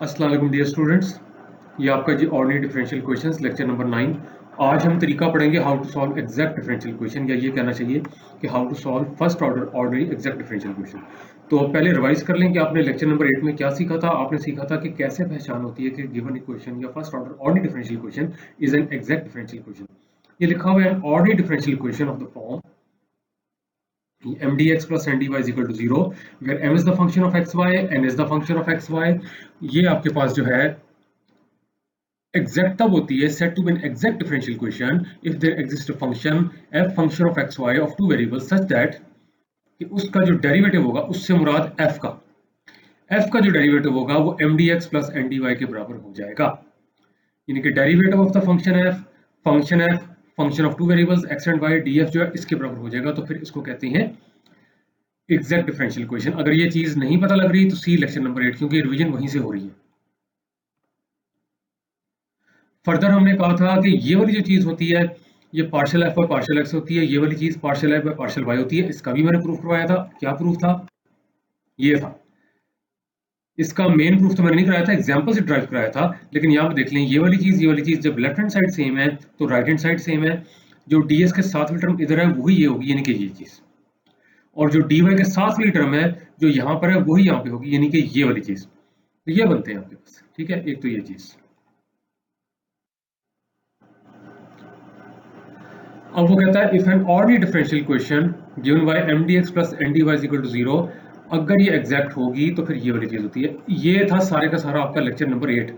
अस्सलाम वालेकुम dear students, ये आपका जी ordinary differential questions lecture number 9। आज हम तरीका पढ़ेंगे how to solve exact differential question, या ये कहना चाहिए कि how to solve first order ordinary exact differential question. तो पहले रिवाइज कर लें कि आपने लेक्चर नंबर 8 में क्या सीखा था। आपने सीखा था कि कैसे पहचान होती है कि गिवन इक्वेशन या first order ordinary differential question is an exact differential question. ये लिखा हुआ है ordinary differential question of the form mdx plus ndy is equal to 0 where m is the function of xy, n is the function of xy। ये आपके पास जो है exact तब होती है set to be an exact differential question if there exist a function f function of xy of two variables such that कि उसका जो डेरिवेटिव होगा उससे मुराद f का जो डेरिवेटिव होगा वो mdx plus ndy के बराबर हो जाएगा। यानी कि derivative of the function of two variables x and y df जो है इसके बराबर हो जाएगा। तो फिर इसको कहते हैं एग्जैक्ट डिफरेंशियल क्वेश्चन। अगर ये चीज नहीं पता लग रही तो सी लेक्चर नंबर 8, क्योंकि रिवीजन वहीं से हो रही है। फर्दर हमने कहा था कि ये वाली जो चीज होती है ये पार्शियल एफ और पार्शियल एक्स होती है, ये वाली चीज पार्शियल एफ और पार्शियल वाई होती है। इसका भी मैंने प्रूफ करवाया था। क्या प्रूफ था? ये था। इसका मेन प्रूफ तो मैंने नहीं कराया था, एग्जांपल से ड्राइव कराया था। लेकिन यहाँ पे देख लें, ये वाली चीज जब लेफ्ट हैंड साइड सेम है तो राइट हैंड साइड सेम है। जो ds के साथ वाली टर्म इधर है वही ये होगी, यानी कि ये चीज, और जो dy के साथ वाली टर्म है जो यहाँ पर है वही यहाँ पे होगी, यानी कि ये वाली चीज। तो ये बनते हैं आपके पास, ठीक है। एक तो ये चीज। अब वो कहता है if an ordinary differential question given by mdx plus ndy is equal to 0, अगर ये एग्जैक्ट होगी तो फिर ये वाली चीज होती है। ये था सारे का सारा आपका लेक्चर नंबर 8,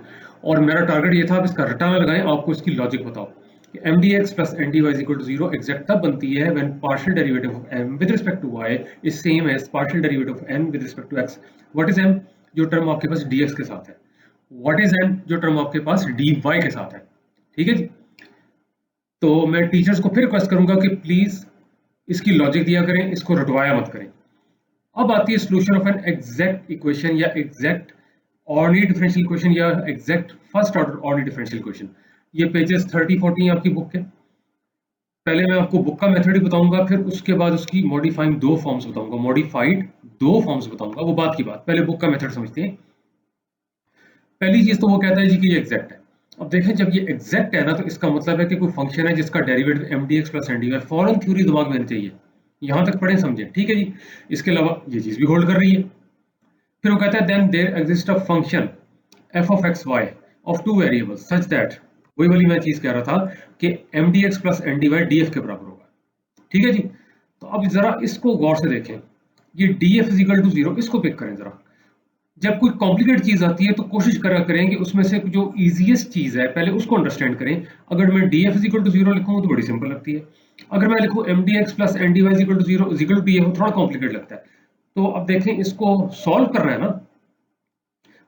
और मेरा टारगेट ये था आप इसका रटा ना लगाएं, आपको इसकी लॉजिक बताओ कि mdx plus ndy is equal to 0 exact तब बनती है when partial derivative of m with respect to y is same as partial derivative of n with respect to x। what is m? जो term आपके पास dx के साथ है। what is n? जो term आपके पास dy के साथ है। ठीक है जी। तो मैं टीचर्स को फिर रिक्वेस्ट करूंगा कि प्लीज इसकी लॉजिक दिया करें, इसको रटवाया मत करें। अब आती है solution of an exact equation या एग्जैक्ट ऑर्डिनरी डिफरेंशियल क्वेश्चन या exact first order ordinary differential question. ये पेजेस 30-40 आपकी बुक के। पहले मैं आपको बुक का मेथड ही बताऊंगा, फिर उसके बाद उसकी मॉडिफाइंग दो फॉर्म्स बताऊंगा, मॉडिफाइड दो फॉर्म्स बताऊंगा, वो बात की बात। पहले बुक का मेथड समझते हैं। पहली चीज तो वो कहता है जी कि ये एग्जैक्ट है। अब देखें, जब ये एग्जैक्ट है ना तो इसका मतलब है कि कोई फंक्शन है जिसका डेरिवेटिव mdx plus ndy है। फॉरन थ्योरी दिमाग में आनी चाहिए, यहां तक पढ़ें समझें, ठीक है जी। इसके अलावा ये चीज भी होल्ड कर रही है। फिर वो कहता है then there exist a function f of x y of two variables such that, वही वाली मैं चीज कह रहा था कि mdx plus ndy df के बराबर होगा। ठीक है जी। तो अब जरा इसको गौर से देखें, ये df is equal to 0, इसको पिक करें जरा। जब कोई कॉम्प्लिकेट चीज आती है तो कोशिश करा करें कि उसमें से जो इजीएस्ट चीज है पहले उसको अंडरस्टैंड करें। अगर मैं df is equal to 0 लिखूं तो बड़ी सिंपल लगती है। अगर मैं लिखूं mdx plus ndy is equal to 0 is equal to df, थोड़ा कॉम्प्लिकेट लगता है। तो अब देखें, इसको सॉल्व करना है ना,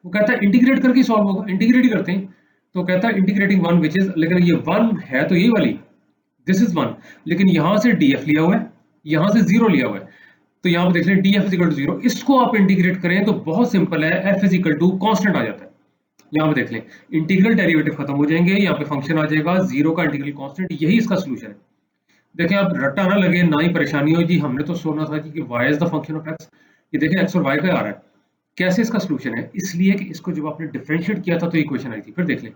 वो कहता है इंटीग्रेट करके सॉल्व होगा, इंटीग्रेट ही करते हैं। तो कहता है इंटीग्रेटिंग वन विच इज, लेकिन ये वन है तो यही वाली, दिस इज वन, लेकिन यहां से df लिया हुआ है, यहां से 0 लिया हुआ है। तो यहाँ पे देख लें df is equal to 0, इसको आप इंटीग्रेट करें तो बहुत सिंपल है, f is equal to constant आ जाता है। यहाँ पे देख लें इंटीग्रल डेरिवेटिव खत्म हो जाएंगे, यहाँ पे फंक्शन आ जाएगा 0 का इंटीग्रल कांस्टेंट, यही इसका सॉल्यूशन है। देखें, आप रट्टा ना लगे, ना ही परेशानी हो जी हमने तो सोना था कि y is the function of x। ये देखें x और y का आ रहा है। कैसे इसका सॉल्यूशन है? इसलिए कि इसको जब आपने डिफरेंशिएट किया था तो इक्वेशन आई थी। फिर देख लें,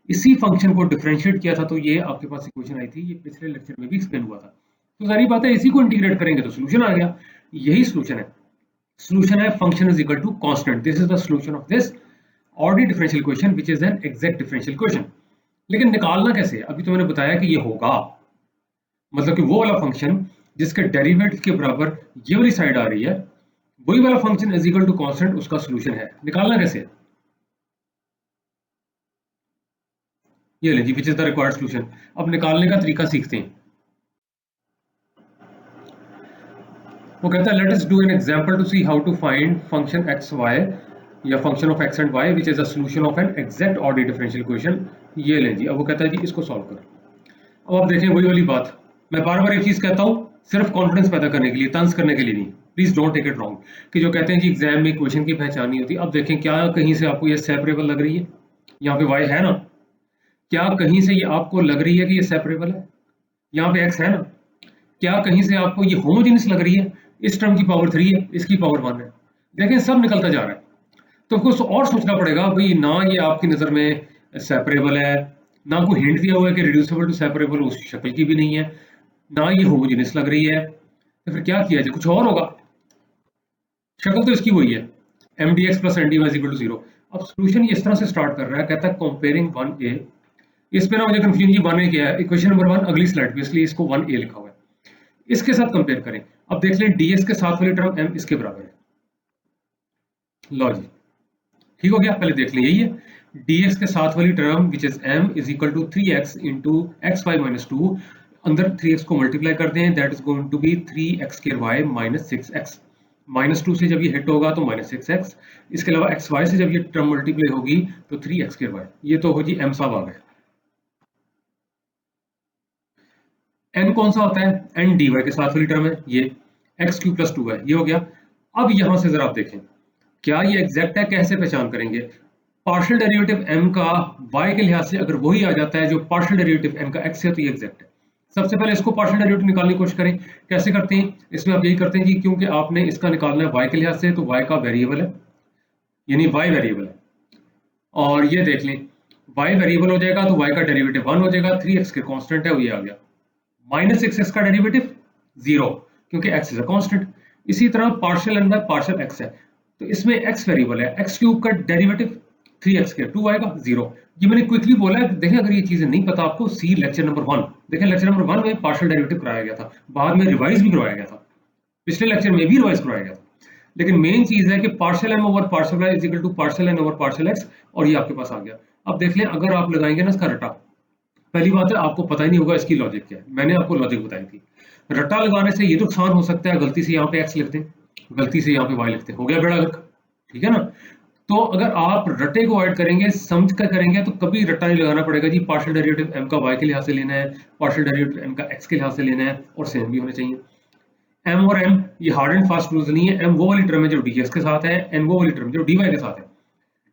इसी फंक्शन को डिफरेंशिएट किया था तो ये आपके पास इक्वेशन आई थी। ये पिछले लेक्चर में भी एक्सप्लेन हुआ था। तो सारी बात है, इसी को इंटीग्रेट करेंगे तो सॉल्यूशन आ गया। यही सॉल्यूशन है। सॉल्यूशन है function is equal to constant. This is the solution of this ordinary differential question which is an exact differential question. लेकिन निकालना कैसे? अभी तो मैंने बताया कि ये होगा, मतलब कि वो वाला फंक्शन जिसके डेरिवेटिव के बराबर ये वाली साइड आ रही है, वही वाला function is equal to constant, उसका सॉल्यूशन है। निकालना कैसे? ये ले जी which is the required solution. अब निकालने का तरीका सीखते हैं। वो कहता है let us do an example to see how to find function X Y या function of X and Y which is a solution of an exact ordinary differential question. ये लें जी। अब वो कहता है जी इसको सॉल्व कर। अब आप देखें, वही वाली बात, मैं बार बार एक चीज कहता हूँ सिर्फ कॉन्फिडेंस पैदा करने के लिए, तंज करने के लिए नहीं। Please don't take it wrong कि जो कहते हैं कि एग्जाम में क्वेश्चन की पहचान नहीं होती। अब देखें, क्या कहीं से आपको ये सेपरेबल लग रही है? यहाँ पे वाई है ना, क्या कहीं से ये आपको लग रही है कि ये सेपरेबल है? यहाँ पे एक्स है ना, क्या कहीं से आपको ये होमोजेनियस लग रही है? इस टर्म की पावर 3 है, इसकी पावर 1 है। देखें सब निकलता जा रहा है। तो कुछ और सोचना पड़ेगा भाई, ना ये आपकी नज़र में सेपरेबल है, ना कोई हिंट दिया हुआ है कि रिड्यूसिबल टू सेपरेबल उस शक्ल की भी नहीं है, ना ये होमोजेनियस लग रही है, तो फिर क्या किया जाए? कुछ और होगा। शक्ल तो इसकी वही है, m d x plus n d y equal to zero. अब सोल्यूशन ये इस तरह से स्टार्ट कर रहा है, कहता है कंपेयरिंग वन ए। इस पे ना मुझे कंफ्यूजन ये वन ए क्या है, इक्वेशन नंबर वन अगली स्लाइड पे, इसलिए इसको वन ए लिखा हुआ है। इसके साथ कंपेयर करें। अब देख लें डी एक्स के साथ वाली टर्म एम इसके बराबर है। लो जी, ठीक हो गया। पहले देख लें, यही है dx के साथ वाली term which is m is equal to 3x into x y minus two. अंदर 3x को मल्टीप्लाई करते हैं, that is going to be 3x square y minus 6x। Minus two से जब ये हिट होगा तो माइनस 6x। इसके अलावा एक्स वाई से जब ये टर्म मल्टीप्लाई होगी तो 3x स्क्वायर वाई। ये तो हो जी m साहब आ गए। n कौन सा होता है? n dy के साथ वाली टर्म है, ये x क्यू प्लस 2 है, ये हो गया। अब यहां से जरा आप देखें, क्या ये एग्जैक्ट है? कैसे पहचान करेंगे? पार्शियल डेरिवेटिव m का y के लिहाज से अगर वही आ जाता है जो पार्शियल डेरिवेटिव m का x है तो ये एग्जैक्ट है। सबसे पहले इसको पार्शियल डेरिवेटिव निकालने की कोशिश करें। कैसे करते हैं? इसमें आप यही करते हैं जी, क्योंकि आपने इसका निकालना है y के लिहाज से, तो y का वेरिएबल है, यानी y वेरिएबल है। और ये देख लें, y वेरिएबल हो जाएगा तो y का डेरिवेटिव 1 हो जाएगा, 3x के कांस्टेंट है वो ये आ गया। माइनस 6x का डेरिवेटिव 0, क्योंकि x इज अ कांस्टेंट। इसी तरह partial n by partial x है, तो इसमें x वेरिएबल है, x क्यूब का डेरिवेटिव 3x के 2 आएगा 0। ये मैंने क्विकली बोला है, देखें अगर ये चीजें नहीं पता आपको, सी लेक्चर नंबर 1 देखें। लेक्चर नंबर 1 में पार्शियल डेरिवेटिव कराया गया था, बाद में रिवाइज भी करवाया गया था, पिछले लेक्चर में भी रिवाइज करवाया गया था। लेकिन मेन चीज है कि partial m over partial y is equal to partial n over partial x, और ये आपके पास आ गया। अब देख लें, अगर आप लगाएंगे ना इसका रटा, पहली बात है आपको पता ही नहीं होगा इसकी लॉजिक क्या है। मैंने आपको लॉजिक बताई थी। रट्टा लगाने से ये नुकसान हो सकता है, गलती से यहाँ पे x लिखते हैं, गलती से यहाँ पे y लिखते हैं, हो गया बेड़ा गर्क, ठीक है ना। तो अगर आप रट्टे को अवॉइड करेंगे, समझ कर करेंगे, तो कभी रट्टा नहीं लगाना पड़ेगा जी। पार्शियल डेरिवेटिव m का y के लिहाज से लेना है, पार्शियल डेरिवेटिव m का x के लिहाज से लेना है, और सेम भी होने चाहिए। m और m ये हार्ड एंड फास्ट रूल्स नहीं है। m वो वाली टर्म है जो dx के साथ है, n वो वाली टर्म जो dy के साथ है।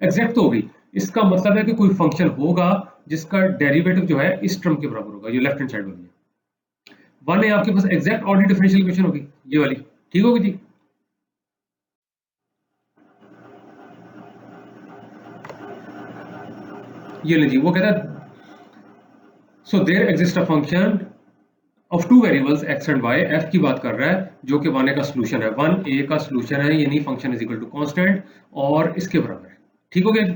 एग्जैक्ट तो होगी, इसका मतलब है कि कोई फंक्शन होगा जिसका डेरिवेटिव जो है इस टर्म के बराबर होगा, ये लेफ्ट हैंड साइड वाली है। वन है आपके पास एग्जैक्ट ऑर्डिनरी डिफरेंशियल इक्वेशन होगी, ये वाली, ठीक होगी जी। ये ले जी, वो कहता है so there exist a function of two variables x and y, f की बात कर रहा है, जो कि 1a का सॉल्यूशन है, 1a का सॉल्यूशन है, यानी function is equal to constant और इसके बराबर है, ठीक हो गया।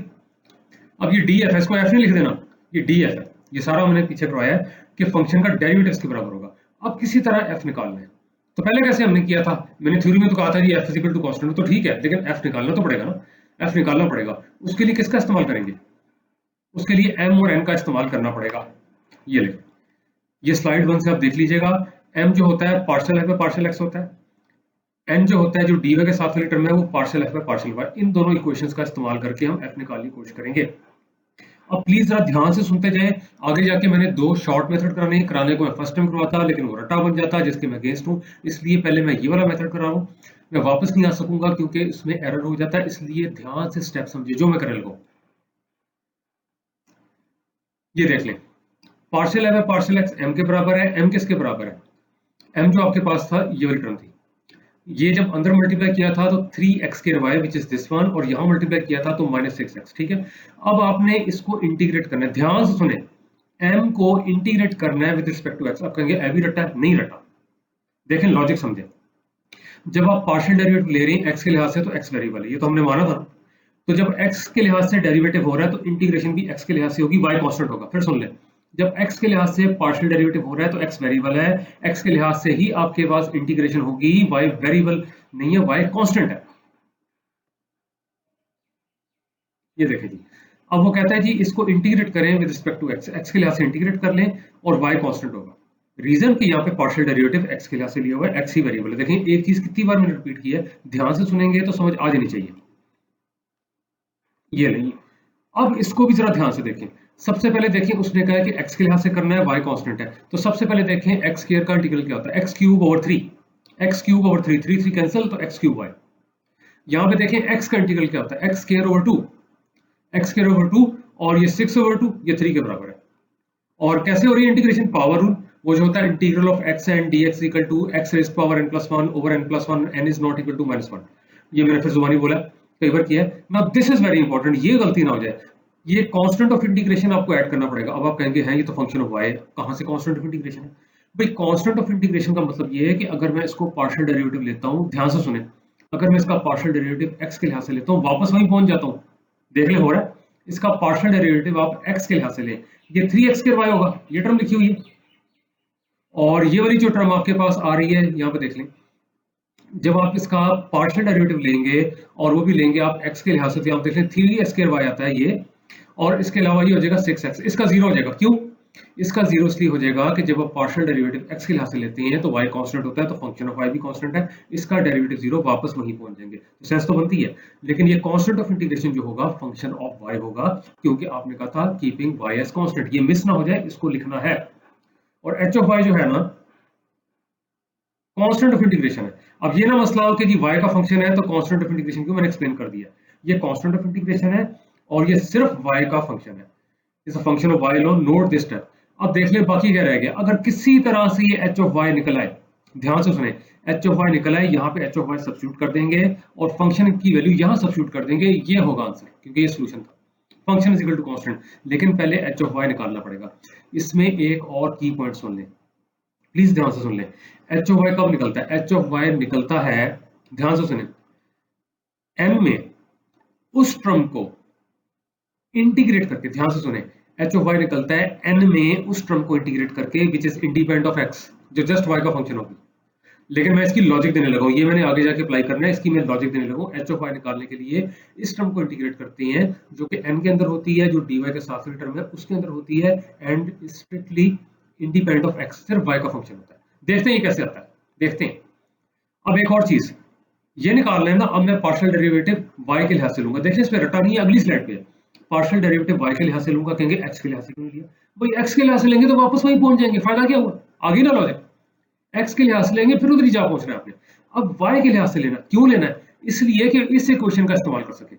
अब ये df है, इसको f नहीं लिख देना, ये df है, ये सारा मैंने पीछे करवाया है कि फंक्शन का डेरिवेटिव इसके बराबर होगा। अब किसी तरह f निकालना है, तो पहले कैसे हमने किया था? मैंने थ्योरी में तो कहा था जी f is equal to constant, तो ठीक है, लेकिन f निकालना तो पड़ेगा ना, f निकालना पड़ेगा। उसके लिए किसका इस्तेमाल करेंगे? उसके लिए m और n का इस्तेमाल करना पड़ेगा। ये ले, ये स्लाइड 1 से आप देख लीजिएगा। m जो होता है पार्शियल f पे पार्शियल x होता है, n जो होता है जो dy के साथ वाली टर्म है वो पार्शियल f पे पार्शियल y। इन दोनों इक्वेशंस का इस्तेमाल करके हम f निकालने की कोशिश करेंगे। अब प्लीज जरा ध्यान से सुनते जाएं, आगे जाके मैंने दो शॉर्ट मेथड कराने को मैं फर्स्ट टाइम करवाता, लेकिन वो रट्टा बन जाता जिसके मैं अगेंस्ट हूँ, इसलिए पहले मैं ये वाला मेथड करा रहा हूँ। मैं वापस नहीं आ सकूंगा क्योंकि इसमें एरर हो जाता है, इसलिए ध्यान से स्टेप समझिए जो मैं कर रहा हूँ। ये देख लें, पार्शियल f है पार्शियल x m के बराबर है, m किसके बराबर है? m जो आपके पास था ये वाली टर्म थी, ये जब अंदर मल्टीप्लाई किया था तो 3x के y which is this one, और यहां मल्टीप्लाई किया था तो -6x, ठीक है। अब आपने इसको इंटीग्रेट करना है, ध्यान से सुने, m को इंटीग्रेट करना है विद रिस्पेक्ट टू x। आप कहेंगे ए भी रट्टा है, नहीं रट्टा, देखें लॉजिक समझे। जब आप पार्शियल डेरिवेटिव ले रहे हैं x के लिहाज से तो x वेरिएबल है, ये तो हमने माना था। तो जब x के लिहाज से डेरिवेटिव हो रहा है तो इंटीग्रेशन भी x के लिहाज से होगी, y कांस्टेंट होगा। फिर सुन ले, जब x के लिहाज से पार्शियल डेरिवेटिव हो रहा है तो x वेरिएबल है, x के लिहाज से ही आपके पास इंटीग्रेशन होगी, y वेरिएबल नहीं है, y कांस्टेंट है। ये देखें जी, अब वो कहता है जी इसको इंटीग्रेट करें with respect to x, x के लिहाज से इंटीग्रेट कर लें और y कांस्टेंट होगा। रीजन कि यहाँ पे पार्शियल डेरिवेटिव x के लिहाज से लिया हुआ है, x ही वेरिएबल है। देखें एक चीज कितनी बार मैंने रिपीट की है, ध्यान से सुनेंगे तो समझ आ जानी चाहिए। ये नहीं, अब इसको भी जरा ध्यान से देखें। सबसे पहले देखें, उसने कहा है कि x के लिहाज से करना है, y कांस्टेंट है, तो सबसे पहले देखें x स्क्वायर का इंटीग्रल क्या होता है, x cube over 3, x cube over 3, 3 3 cancel, तो x क्यूब y। यहाँ पे देखें x का इंटीग्रल क्या होता है, x square over 2, x square over 2, और ये 6 ओवर 2, ये 3 के बराबर है। और कैसे हो रही है इंटीग्रेशन? पावर रूल, वो जो होता है integral of x and dx equal to x raise power n+1 over n+1, n is not equal to -1। ये मैंने फिर जुबानी बोला, कई बार किया है ना। दिस इज वेरी इंपॉर्टेंट, ये गलती ना हो जाए। ये कांस्टेंट ऑफ इंटीग्रेशन आपको ऐड करना पड़ेगा। अब आप कहेंगे हैं ये तो फंक्शन ऑफ वाई, कहाँ से कांस्टेंट ऑफ इंटीग्रेशन है? भाई कांस्टेंट ऑफ इंटीग्रेशन का मतलब ये है कि अगर मैं इसको पार्शियल डेरिवेटिव लेता हूँ, ध्यान से सुने, अगर मैं इसका पार्शियल डेरिवेटिव एक्स के लिहाज से लेता हूँ, वापस वहीं पहुंच जाता हूँ। देख ले हो रहा है। इसका पार्शियल डेरिवेटिव आप एक्स के लिहाज से लें, ये 3x² y होगा, ये टर्म लिखी हुई है। और ये वाली जो टर्म आपके पास आ रही है यहाँ पे देख लें, जब आप इसका पार्शियल डेरिवेटिव लेंगे और वो भी लेंगे आप x के लिहाज से, तो आप देख लें 3x² y आता है ये, और इसके अलावा ये हो जाएगा 6x। इसका जीरो हो जाएगा। क्यों? इसका जीरो इसलिए हो जाएगा कि जब आप पार्शियल डेरिवेटिव x के लिहाज से लेते हैं तो y कांस्टेंट होता है, तो फंक्शन ऑफ y भी कांस्टेंट है, इसका डेरिवेटिव जीरो, वापस वहीं पहुंच जाएंगे। तो सेंस तो बनती है। लेकिन ये कांस्टेंट ऑफ इंटीग्रेशन जो होगा फंक्शन ऑफ y होगा, क्योंकि आपने कहा था कीपिंग y एज कांस्टेंट। ये मिस ना हो जाए, इसको लिखना है। और h ऑफ y जो है ना कांस्टेंट ऑफ इंटीग्रेशन है। अब ये ना मसला हो कि जी y का फंक्शन है तो कांस्टेंट ऑफ इंटीग्रेशन क्यों, मैंने एक्सप्लेन कर दिया। ये कांस्टेंट ऑफ इंटीग्रेशन है और ये सिर्फ y का फंक्शन है। Is a function of y alone, note this step. अब देख ले बाकी क्या रह गया। अगर किसी तरह से ये h ऑफ y निकल आए, ध्यान से सुने, h ऑफ y निकल आए, यहाँ पे h ऑफ y सब्स्टिट्यूट कर देंगे और फंक्शन की वैल्यू यहाँ सब्स्टिट्यूट कर देंगे, ये होगा आंसर, क्योंकि ये सॉल्यूशन था। Function is equal to constant, लेकिन पहले h ऑफ y निकालना पड़ेगा। इसमें एक और की पॉइंट सुन लें, प्लीज ध्यान से सुन लें। h ऑफ y कब निकलता है? h ऑफ y निकलता है, ध्यान से सुने, n में उस टर्म को इंटीग्रेट करके, ध्यान से सुने, h ऑफ y निकलता है n में उस टर्म को इंटीग्रेट करके which is independent of x, जो जस्ट y का फंक्शन होगी। लेकिन मैं इसकी लॉजिक देने लगा हूं, ये मैंने आगे जाके अप्लाई करना है, इसकी मैं लॉजिक देने लगा हूं। h ऑफ y निकालने के लिए इस टर्म को इंटीग्रेट करते हैं जो कि n के अंदर होती है, जो dy के साथ वाली टर्म है उसके अंदर होती है, and strictly independent of x, सिर्फ y का फंक्शन होता है। देखते हैं ये कैसे आता है, देखते हैं। अब एक और चीज ये निकालना है ना, अब मैं पार्शियल डेरिवेटिव y के लिहाज से लूंगा। देखिए इस पे रटा नहीं है, अगली स्लाइड पे पार्शियल डेरिवेटिव y के लिहाज से लूंगा। कहेंगे x के लिहाज से क्यों लिया? भाई x के लिहाज से लेंगे तो वापस वहीं पहुंच जाएंगे, फायदा क्या हुआ? आगे ना लॉजिक, x के लिहाज से लेंगे फिर उधर ही जा पहुंचना है आपने। अब y के लिहाज से लेना, क्यों लेना है? इसलिए कि इस इक्वेशन का इस्तेमाल कर सके।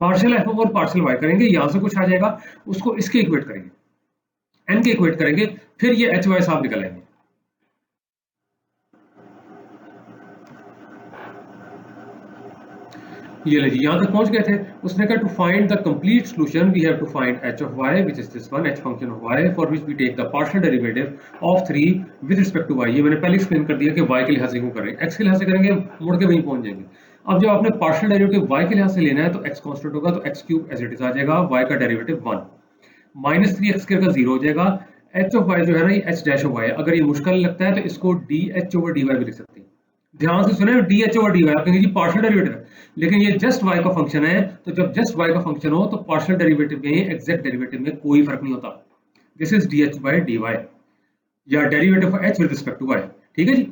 पार्शियल f और पार्शियल y करेंगे, यहां से कुछ आ जाएगा, उसको इसके इक्वेट करेंगे, n के इक्वेट करेंगे, फिर ये h y साहब निकल आएंगे। ये लीजिए यहां तक पहुंच गए थे। उसने कहा to find the complete solution we have to find h of y which is this one, h function of y for which we take the partial derivative of 3 with respect to y। ये मैंने पहले explain कर दिया कि y के लिहाज से क्यों कर रहे हैं, x के लिहाज से करेंगे मुड़ के वहीं पहुंच जाएंगे। अब जब आपने पार्शियल डेरिवेटिव y के लिहाज से लेना है तो x कांस्टेंट होगा, तो x cube as it is आ जाएगा, y का डेरिवेटिव 1 माइनस 3x² का 0 हो जाएगा। h ऑफ y जो है ना ये h डैश ऑफ y है। अगर ये मुश्किल लगता है तो इसको dh ओवर dy भी लिख सकते हैं। ध्यान से सुने, dh ओवर dy, आप कहेंगे जी पार्शियल डेरिवेटिव है, लेकिन ये जस्ट y का फंक्शन है, तो जब जस्ट y का फंक्शन हो तो पार्शियल डेरिवेटिव में एग्जैक्ट डेरिवेटिव में कोई फर्क नहीं होता। This is dh by dy या derivative of h with respect to y, ठीक है जी।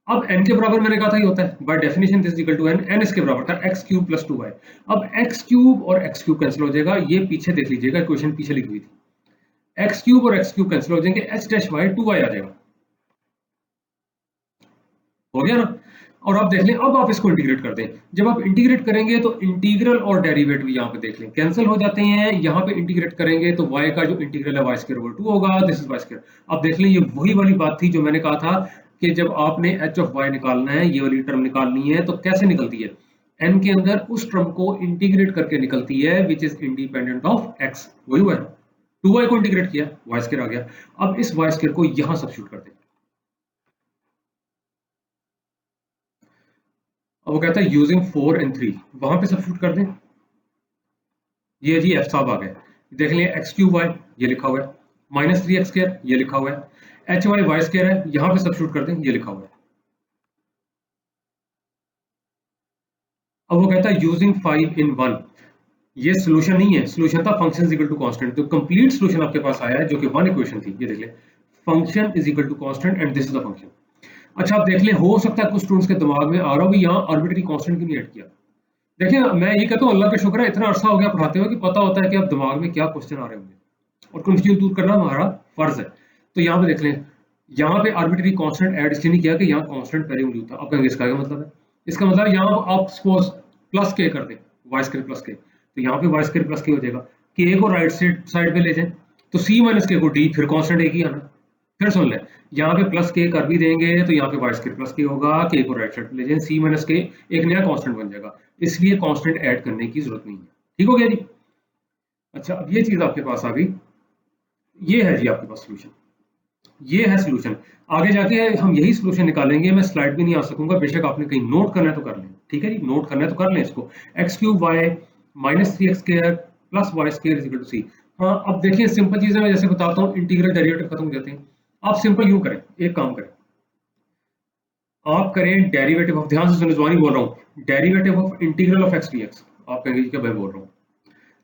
अब n के बराबर मैंने कहा था ये होता है, by definition this is equal to n, n इसके बराबर था x क्यूब प्लस 2y। अब x क्यूब और x क्यूब कैंसिल हो जाएगा, ये पीछे देख लीजिएगा, इक्वेशन पीछे लिखी हुई थी, x क्यूब और x क्यूब कैंसिल हो जाएंगे, h डैश y 2y आ जाएगा, हो गया ना। और आप देख लें, अब आप इसको इंटीग्रेट कर दें। जब आप इंटीग्रेट करेंगे तो इंटीग्रल और डेरिवेटिव यहाँ पे देख लें कैंसिल हो जाते हैं। यहाँ पे इंटीग्रेट करेंगे तो y का जो इंटीग्रल है y² 2 होगा, दिस इज y²। अब देख लें, ये वही वाली बात थी जो मैंने कहा था कि जब आपने h ऑफ y निकालना है, ये वाली टर्म निकालनी है, तो कैसे निकलती है? n के अंदर उस टर्म को इंटीग्रेट करके निकलती है which is independent of x। वही हुआ है, 2y को इंटीग्रेट किया, y² आ गया। अब इस y² को यहां सब्स्टिट्यूट कर दें। अब वो कहता है यूजिंग 4 and 3, वहां पे सब्स्टिट्यूट कर दें। ये जी f साहब आ गए, देख लें x क्यूब y ये लिखा हुआ है, माइनस 3x² ये लिखा हुआ है, h y y² है, यहां पे सब्स्टिट्यूट कर दें, ये लिखा हुआ है। अब वो कहता है यूजिंग 5 in 1, ये सोल्यूशन नहीं है, सोल्यूशन था function is equal to constant. तो कंप्लीट सोल्यूशन आपके पास आया है जो कि वन इक्वेशन थी, ये देख ले, function is equal to constant and this is the function. अच्छा आप देख लें, हो सकता है कुछ स्टूडेंट्स के दिमाग में आ रहा हो भी यहाँ आर्बिट्री कांस्टेंट क्यों नहीं ऐड किया। देखिए मैं ये कहता हूँ अल्लाह का शुक्र है इतना अरसा हो गया पढ़ाते हुए कि पता होता है कि अब दिमाग में क्या क्वेश्चन आ रहे होंगे और कंफ्यूजन दूर करना हमारा फर्ज है। तो यहाँ पे देख लें, यहाँ पे आर्बिट्री कांस्टेंट ऐड इसलिए नहीं किया कि यहाँ कांस्टेंट पहले मौजूद था। अब कहेंगे इसका क्या मतलब है? इसका मतलब यहाँ आप सपोज प्लस के कर दें, y² प्लस के, तो यहाँ पे y² प्लस के हो जाएगा। के को राइट साइड पे ले जाए तो c माइनस के को d, फिर कांस्टेंट एक ही आना। फिर सुन लें, यहाँ पे प्लस के कर भी देंगे तो यहाँ पे वाई स्क्वायर प्लस के होगा, के को राइट साइड पे ले जाए, सी माइनस के एक नया कांस्टेंट बन जाएगा, इसलिए कांस्टेंट ऐड करने की जरूरत नहीं है। ठीक हो गया जी। अच्छा, अब ये चीज आपके पास आ गई, ये है जी आपके पास सोल्यूशन, ये है सोल्यूशन। आगे जाके हम यही सोल्यूशन निकालेंगे, मैं स्लाइड भी नहीं आ सकूंगा, बेशक आपने कहीं नोट करना है तो कर लें। ठीक है जी, नोट करना है तो कर लें इसको। X cube Y minus 3x square plus Y square is equal to C. हाँ, अब देखिए सिंपल चीजें मैं जैसे बताता हूँ, इंटीग्रल डेरिवेटिव खत्म हो जाते हैं। आप सिंपल यूं करें, एक काम करें, आप करें डेरिवेटिव ऑफ, ध्यान से सुनो, जुबानी बोल रहा हूँ, derivative of integral of x dx. आप कहेंगे क्या मैं बोल रहा हूँ,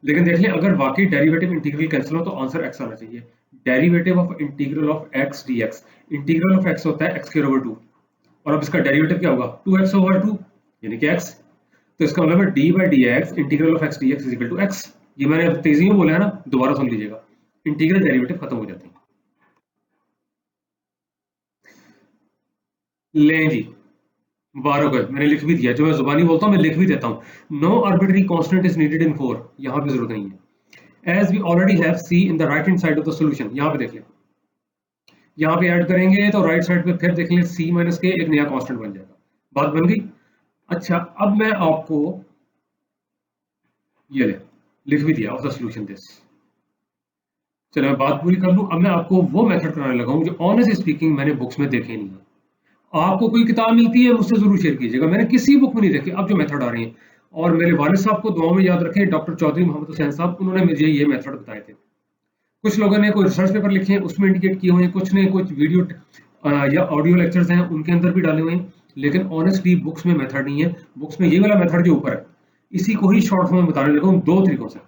लेकिन देख लें अगर वाकई डेरिवेटिव इंटीग्रल कैंसिल हो तो आंसर एक्स आना चाहिए। Derivative of integral of x dx, integral of x होता है एक्स स्क्वायर ओवर 2, और अब इसका डेरिवेटिव क्या होगा, 2x ओवर 2 यानी कि x। तो इसका मतलब है d by d x integral of x d x is equal to x. ये मैंने अब तेजी में बोला है ना, दोबारा सुन लीजिएगा, इंटीग्रल डेरिवेटिव खत्म हो जाते हैं। लें जी, 12 का मैंने लिख भी दिया, जो मैं जुबानी बोलता हूँ मैं लिख भी देता हूँ। No arbitrary constant is needed in 4, यहाँ पे जरूरत नहीं है। As we already have c in the right hand side of the solution, यहाँ पे देख लें, यहाँ पे ऐड करेंगे तो राइट साइड पे फिर देख लें सी माइनस के एक नया कांस्टेंट बन जाएगा, बात बन गई। अच्छा, अब मैं आपको ये लिख भी दिया, ऑफ द सॉल्यूशन दिस। चलो मैं बात पूरी कर लूं, अब मैं आपको वो मेथड कराने लगा हूं जो ऑनेस्ट स्पीकिंग मैंने बुक्स में देखे नहीं है। आपको कोई किताब मिलती है मुझसे जरूर शेयर कीजिएगा, मैंने किसी बुक में नहीं देखी अब जो मेथड आ रही है। और मेरे वालिद साहब को दुआ में याद रखें, डॉक्टर चौधरी मोहम्मद हुसैन साहब, उन्होंने मुझे ये मेथड बताए थे। कुछ लोगों ने कोई रिसर्च पेपर लिखे हैं उसमें इंडिकेट किए हुए हैं, कुछ ने कुछ वीडियो या ऑडियो लेक्चर्स हैं उनके अंदर भी डाले हुए हैं, लेकिन ऑनेस्टली बुक्स में मेथड नहीं है। बुक्स में ये वाला मेथड जो ऊपर है, इसी को ही शॉर्ट फॉर्म में बताने लगा हूँ 2 तरीकों से।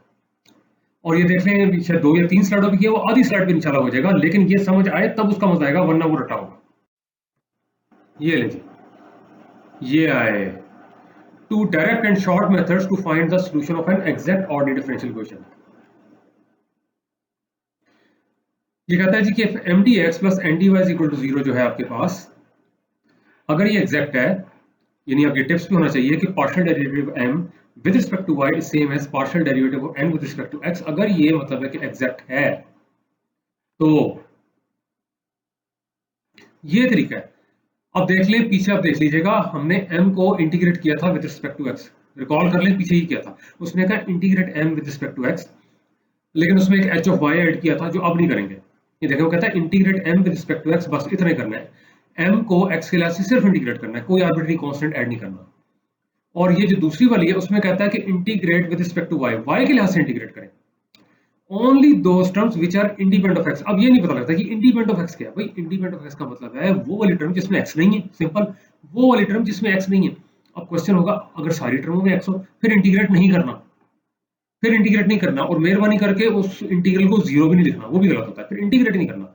और ये देख लें, शायद 2 या 3 स्लाइडों पे किया, वो आधी स्लाइड पे निचाला हो जाएगा, लेकिन ये समझ आए तब उसका मजा आएगा, वरना वो रटा होगा। ये लीजिए, ये आए 2 direct and short methods to find the solution of an exact ordinary differential equation. ये कहता है जी कि m d x plus n d y is equal to 0 जो है आपके पास, अगर ये एग्जैक्ट है, यानी आपके टिप्स भी होना चाहिए कि partial derivative m with respect to y is same as partial derivative of n with respect to x। अगर ये मतलब है कि एग्जैक्ट है तो ये तरीका है। अब देख लें पीछे, आप देख लीजिएगा, हमने m को इंटीग्रेट किया था with respect to x, recall कर लें पीछे ही किया था, उसने कहा integrate m with respect to x, लेकिन उसमें एक h ऑफ y ऐड किया था जो अब नहीं करेंगे। ये देखो, कहता है integrate m with respect to x, बस इतना ही करना है, m को x के लिहाज से सिर्फ इंटीग्रेट करना है, कोई आर्बिट्री कांस्टेंट ऐड नहीं करना। और ये जो दूसरी वाली है उसमें कहता है कि integrate with respect to y के लिहाज से इंटीग्रेट करें, only those terms which are independent of x। अब ये नहीं पता लगता कि इंडिपेंडेंट ऑफ x क्या है भाई। इंडिपेंडेंट ऑफ x का मतलब है वो वाली टर्म जिसमें x नहीं है, सिंपल, वो वाली टर्म जिसमें x नहीं है। अब क्वेश्चन होगा अगर सारी टर्मों में x हो फिर इंटीग्रेट नहीं करना, फिर इंटीग्रेट नहीं करना, और मेहरबानी करके उस इंटीग्रल को 0 भी नहीं लिखना, वो भी गलत होता है, फिर इंटीग्रेट नहीं करना।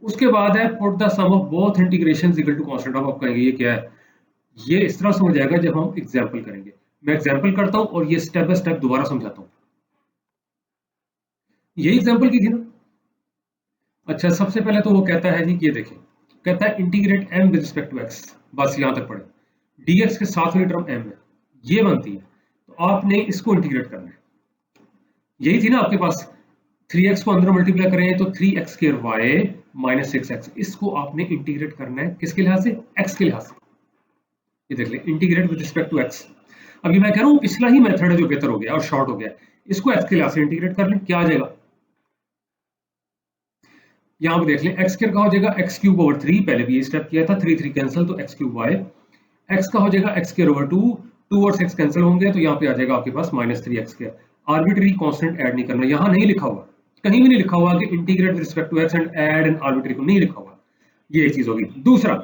उसके बाद है put the sum of both integrations equal to constant. अब आप कहेंगे ये क्या है, ये इस तरह समझ आएगा जब हम एग्जाम्पल करेंगे। मैं एग्जाम्पल करता हूं और ये स्टेप बाय स्टेप दोबारा समझाता हूं। ये एग्जाम्पल की थी ना। अच्छा, सबसे पहले तो वो कहता है जी, ये देखें, कहता है integrate m with respect to x, बस यहां तक पढ़े, dx के साथ वाली टर्म m है, ये बनती है, तो आपने इसको इंटीग्रेट करना है। यही थी ना आपके पास, 3x को अंदर मल्टीप्लाई करें तो 3x square y minus 6x, इसको आपने इंटीग्रेट करना है किसके लिहाज से, x के लिहाज से। ये देख लें, integrate with respect to x। अब ये मैं कह रहा हूं पिछला ही मेथड है जो बेहतर हो गया और शॉर्ट हो गया, इसको x के लिहाज से इंटीग्रेट कर लें, क्या आ जाएगा, यहां पे देख लें, x स्क्वायर का हो जाएगा x क्यूब ओवर 3, पहले भी ये स्टेप किया था, 3 3 कैंसिल तो x क्यूब y, x का हो जाएगा x स्क्वायर ओवर 2, 2 और 6 कैंसिल होंगे तो यहाँ पे आ जाएगा आपके पास minus 3x square. Arbitrary constant add नहीं करना, यहाँ नहीं लिखा हुआ, कहीं भी नहीं लिखा हुआ कि integrate with respect to x and add an arbitrary को नहीं लिखा हुआ, ये एक चीज होगी। दूसरा,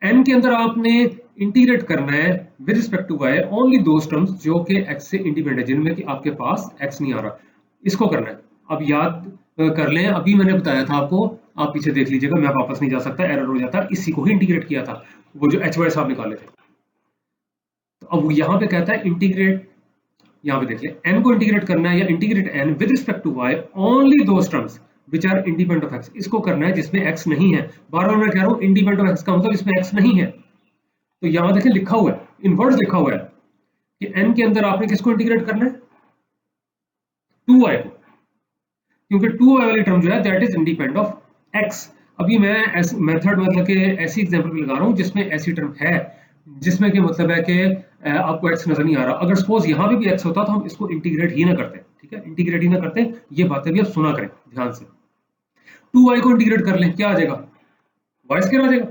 n के अंदर आपने इंटीग्रेट करना है with respect to y only those terms जो कि x से इंडिपेंडेंट है, जिनमें कि आपके पास x नहीं आ रहा, इसको करना है। अब याद कर लें, अभी मैंने बताया था आपको, आप पीछे देख लीजिएगा, मैं वापस नहीं जा सकता, एरर हो जाता, इसी को ही इंटीग्रेट किया था, वो जो HY साहब निकाले थे। तो अब यहाँ पे कहता है इंटीग्रेट, यहाँ पे देख लें, n को इंटीग्रेट करना है या integrate n with respect to y only those terms which are independent of x, इसको करना है जिसमें x नहीं है। बार बार मैं कह रहा हूँ इंडिपेंडेंट ऑफ x का मतलब इसमें x नहीं है। तो यहाँ देखें लिखा हुआ है, इन वर्ड्स लिखा हुआ है कि n के अंदर आपने किसको इंटीग्रेट करना है, 2y को, क्योंकि 2y वाली टर्म जो है that is independent of x। अभी मैं मेथड मतलब कि ऐसी एग्जांपल लगा रहा हूँ जिसमें ऐसी टर्म है जिसमें कि मतलब है कि आपको एक्स नजर नहीं आ रहा। अगर सपोज यहाँ पे भी एक्स होता तो हम इसको इंटीग्रेट ही ना करते, ठीक है, इंटीग्रेट ही ना करते। ये बातें भी आप सुना करें ध्यान से। 2y को इंटीग्रेट कर लें, क्या आ जाएगा, वाई स्क्वायर आ जाएगा,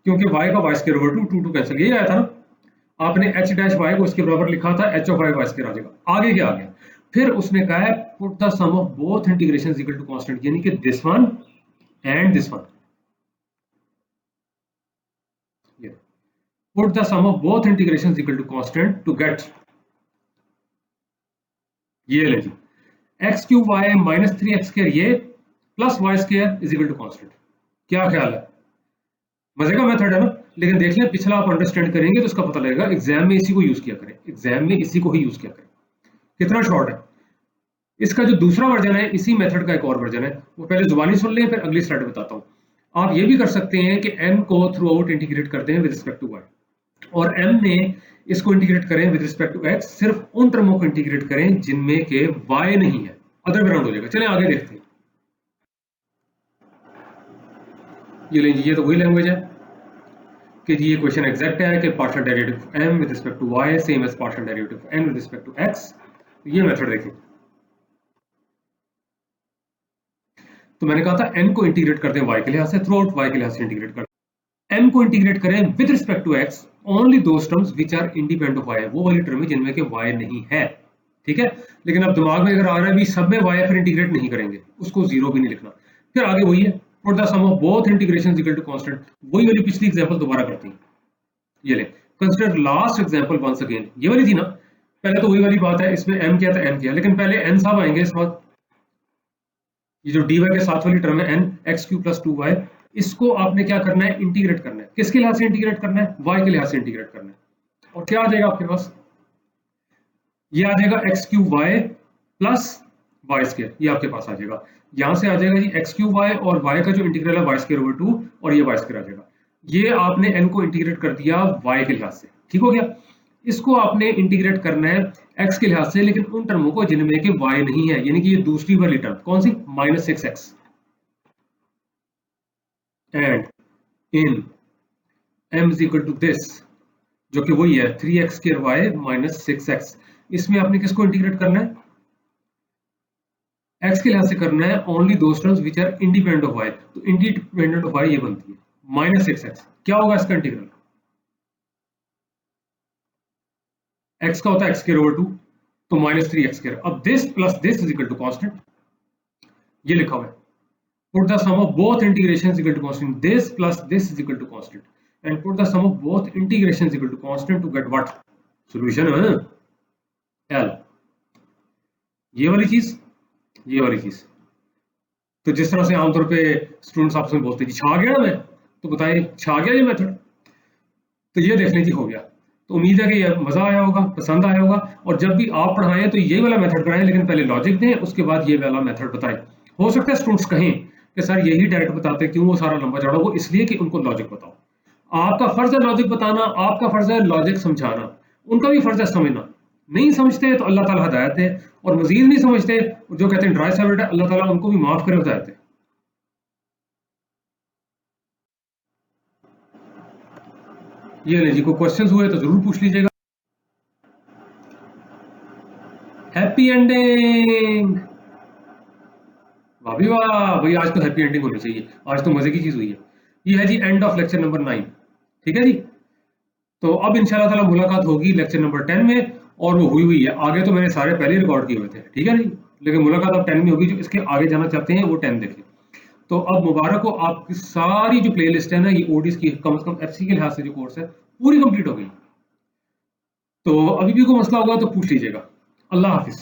क्योंकि y का वाई स्क्वायर ओवर 2 कैंसिल, ये आया था ना। आपने h डैश y को इसके बराबर लिखा था, h of y Y square आ जाएगा। आगे क्या आ गया, फिर उसने कहा है put the sum of both integration equal to constant, यानी कि this one and this one. Put the sum of both integration equal to constant to get, ये ले जी, X cube Y minus 3x square ये plus Y square is equal to constant. क्या ख्याल है, मजे का मेथड है ना। लेकिन देख लें पिछला आप अंडरस्टैंड करेंगे तो उसका पता लगेगा। एग्जाम में इसी को यूज किया करें, एग्जाम में इसी को ही यूज किया करें। कितना शॉर्ट है। इसका जो दूसरा वर्जन है, इसी मेथड का एक और वर्जन है, वो पहले जुबानी सुन लें, फिर अगली स्लाइड बताता हूँ। आप ये भी कर सकते हैं कि n को थ्रू आउट इंटीग्रेट करते हैं विद रिस्पेक्ट टू y, और m ने इसको इंटीग्रेट करें विद रिस्पेक्ट टू x। सिर्फ उन टर्मों को इंटीग्रेट करें जिनमें के y नहीं है, अदर वे राउंड हो जाएगा। चलें आगे देखते हैं। ये लेंगे, ये तो वही लैंग्वेज है कि ये क्वेश्चन एग्जैक्ट है कि partial derivative m with respect to y same as partial derivative n with respect to x। ये मेथड देखें। तो मैंने कहा था n को इंटीग्रेट करते हैं y के लिहाज से, थ्रू आउट y के लिहाज से इंटीग्रेट करते हैं। m को इंटीग्रेट करें with respect to x only those terms which are independent of y, वो वाली टर्म है जिनमें के y नहीं है, ठीक है। लेकिन अब दिमाग में अगर आ रहा है भी सब में y है फिर इंटीग्रेट नहीं करेंगे, उसको जीरो भी नहीं लिखना। फिर आगे वही है, put the sum of both integrations equal to constant, वही वाली पिछली एग्जांपल दोबारा करते हैं। ये ले, consider last example once again, ये वाली थी ना, पहले तो वही वाली बात है, इसमें m क्या था n क्या, लेकिन पहले n साहब आएंगे इस बात। ये जो dy के साथ वाली टर्म है n x cube plus 2y, इसको आपने क्या करना है, इंटीग्रेट करना है। किसके लिहाज से इंटीग्रेट करना है, y के लिहाज से इंटीग्रेट करना है। और क्या आ जाएगा आपके पास, ये आ जाएगा x cube y plus Y square, ये आपके पास आ जाएगा। यहां से आ जाएगा जी x क्यूब y और y का जो इंटीग्रल है वाई स्क्वायर ओवर 2, और ये वाई स्क्वायर आ जाएगा। ये आपने n को इंटीग्रेट कर दिया y के लिहाज से, ठीक हो गया। इसको आपने इंटीग्रेट करना है x के लिहाज से, लेकिन उन टर्मों को जिनमें कि y नहीं है, यानी कि ये दूसरी वाली टर्म कौन सी, minus 6x, and in m is equal to this, जो कि वही है 3x square y minus 6x। इसमें आपने किसको इंटीग्रेट करना है, x के लिहाज से करना है only those terms which are independent of y। तो इंडिपेंडेंट ऑफ y ये बनती है माइनस 6x। क्या होगा इसका इंटीग्रल, x का होता है x स्क्वायर ओवर 2, तो माइनस 3x स्क्वायर। अब this plus this is equal to constant, ये लिखा हुआ है, put the sum of both integrations equal to constant, this plus this is equal to constant, and put the sum of both integrations equal to constant to get what, solution l। ये वाली चीज, ये वाली चीज। तो जिस तरह से आमतौर पे स्टूडेंट्स आपस में बोलते हैं जी छा गया ना मैं, तो बताइए छा गया ये मेथड। तो ये देख लीजिए हो गया। तो उम्मीद है कि ये मजा आया होगा, पसंद आया होगा। और जब भी आप पढ़ाएं तो ये वाला मेथड पढ़ाएं, लेकिन पहले लॉजिक दें, उसके बाद ये वाला मेथड बताएं। हो सकता है स्टूडेंट्स कहें कि सर यही डायरेक्ट बताते क्यों वो सारा लंबा चौड़ा, वो इसलिए कि उनको लॉजिक बताओ। आपका फर्ज है लॉजिक बताना, आपका फर्ज है लॉजिक समझाना, उनका भी फर्ज है समझना। नहीं समझते तो अल्लाह ताला हिदायत दे, और मजीद नहीं समझते जो कहते हैं ड्राई सब्जेक्ट है, अल्लाह ताला उनको भी माफ करे, हिदायत दे। ये ले जी, कोई क्वेश्चंस हुए तो जरूर पूछ लीजिएगा। हैप्पी एंडिंग, वाह भी वाह भाई, आज तो हैप्पी एंडिंग होनी चाहिए, आज तो मजे की चीज हुई है। ये है जी एंड ऑफ लेक्चर नंबर 9, ठीक है जी। तो अब इंशाल्लाह ताला मुलाकात होगी लेक्चर नंबर 10 में, और वो हुई हुई है। आगे तो मैंने सारे पहले रिकॉर्ड किए हुए थे, ठीक है जी, लेकिन मुलाकात अब 10 में होगी। जो इसके आगे जाना चाहते हैं वो 10 देखें। तो अब मुबारक हो, आपकी सारी जो प्लेलिस्ट है ना, ये ओडीज की कम से कम एफसी के लिहाज से जो कोर्स है पूरी कंप्लीट हो गई। तो अभी भी कोई मसला होगा तो पूछ लीजिएगा। अल्लाह हाफिज।